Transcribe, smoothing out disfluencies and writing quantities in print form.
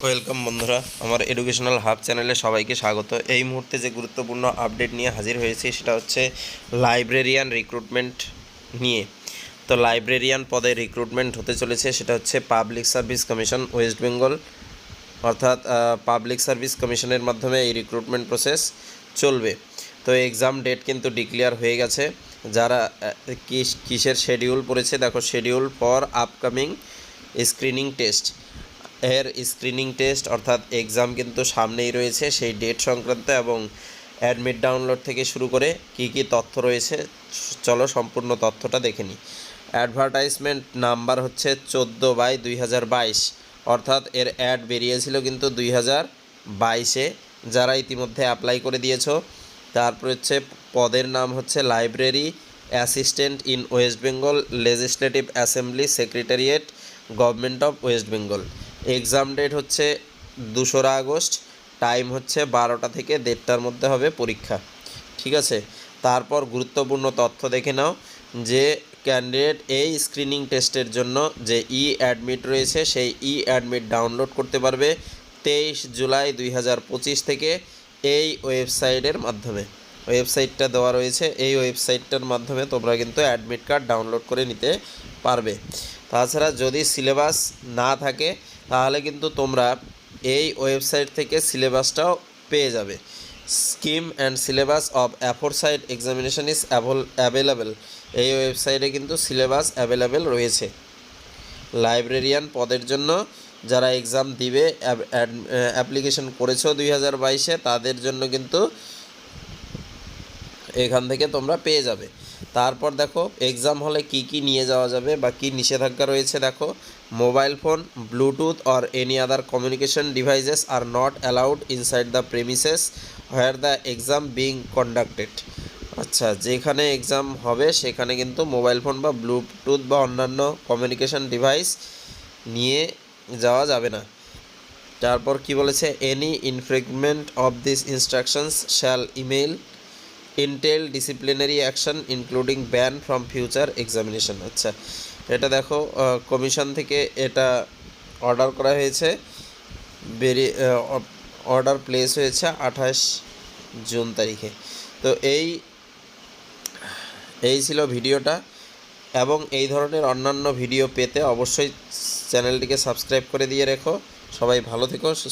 Welcome বন্ধুরা, আমার educational hub চ্যানেলে সবাইকে স্বাগত। এই মুহূর্তে যে গুরুত্বপূর্ণ আপডেট নিয়ে হাজির হয়েছি সেটা হচ্ছে লাইব্রেরিয়ান রিক্রুটমেন্ট নিয়ে। তো লাইব্রেরিয়ান পদে রিক্রুটমেন্ট হতে চলেছে, সেটা হচ্ছে public service commission West Bengal, অর্থাৎ পাবলিক সার্ভিস কমিশনের মাধ্যমে এই রিক্রুটমেন্ট প্রসেস চলবে। তো এক্সাম ডেট কিন্তু ডিক্লেয়ার হয়ে গেছে। যারা কিসের শিডিউল পড়েছে দেখো, schedule for upcoming screening test, এর স্ক্রিনিং টেস্ট অর্থাৎ এক্সাম কিন্তু সামনেই রয়েছে। সেই ডেট সংক্রান্ত এবং অ্যাডমিট ডাউনলোড থেকে শুরু করে কি কি তথ্য রয়েছে, চলো সম্পূর্ণ তথ্যটা দেখে নিই। অ্যাডভার্টাইজমেন্ট নাম্বার হচ্ছে 14/2022, অর্থাৎ এর অ্যাড বেরিয়েছিল কিন্তু 2022-এ, যারা ইতিমধ্যে অ্যাপ্লাই করে দিয়েছো। তারপর হচ্ছে পদের নাম হচ্ছে library assistant in West Bengal legislative assembly secretariat, government of West Bengal. Exam date হচ্ছে 2রা আগস্ট, টাইম হচ্ছে 12টা থেকে 1:30টার মধ্যে হবে পরীক্ষা। ঠিক আছে, তারপর গুরুত্বপূর্ণ তথ্য দেখে নাও যে ক্যান্ডিডেট এই স্ক্রিনিং টেস্টের জন্য যে অ্যাডমিট রয়েছে সেই অ্যাডমিট ডাউনলোড করতে পারবে 23 জুলাই 2025 থেকে এই ওয়েবসাইটের মাধ্যমে। ওয়েবসাইটটা দেওয়া রয়েছে, এই ওয়েবসাইটটার মাধ্যমে তোমরা কিন্তু অ্যাডমিট কার্ড ডাউনলোড করে নিতে পারবে। তাছাড়া যদি সিলেবাস না থাকে তাহলে কিন্তু তোমরা এই ওয়েবসাইট থেকে সিলেবাসটাও পেয়ে যাবে। Scheme and syllabus of aforesaid examination is available, এই ওয়েবসাইটে কিন্তু সিলেবাস অ্যাভেলেবেল রয়েছে। লাইব্রেরিয়ান পদের জন্য যারা এক্সাম দিবে, অ্যাপ্লিকেশন করেছো 2022-এ, তাদের জন্য কিন্তু এখান থেকে তোমরা পেয়ে যাবে। তারপর দেখো এক্সাম হলে কি কি নিয়ে যাওয়া যাবে বা কী নিষেধাজ্ঞা রয়েছে। দেখো, mobile phone, Bluetooth or any other communication devices are not allowed inside the premises where the exam being conducted. আচ্ছা, যেখানে এক্সাম হবে সেখানে কিন্তু মোবাইল ফোন বা ব্লুটুথ বা অন্যান্য কমিউনিকেশন ডিভাইস নিয়ে যাওয়া যাবে না। তারপর কি বলেছে, any infringement of this instructions shall entail disciplinary action including ban from future examination. আচ্ছা, এটা দেখো কমিশন থেকে এটা অর্ডার করা হয়েছে, অর্ডার প্লেস হয়েছে 28 জুন তারিখে। তো এই ছিল ভিডিওটা, এবং এই ধরনের অন্যান্য ভিডিও পেতে অবশ্যই চ্যানেলটিকে সাবস্ক্রাইব করে দিয়ে রেখো। সবাই ভালো থেকো।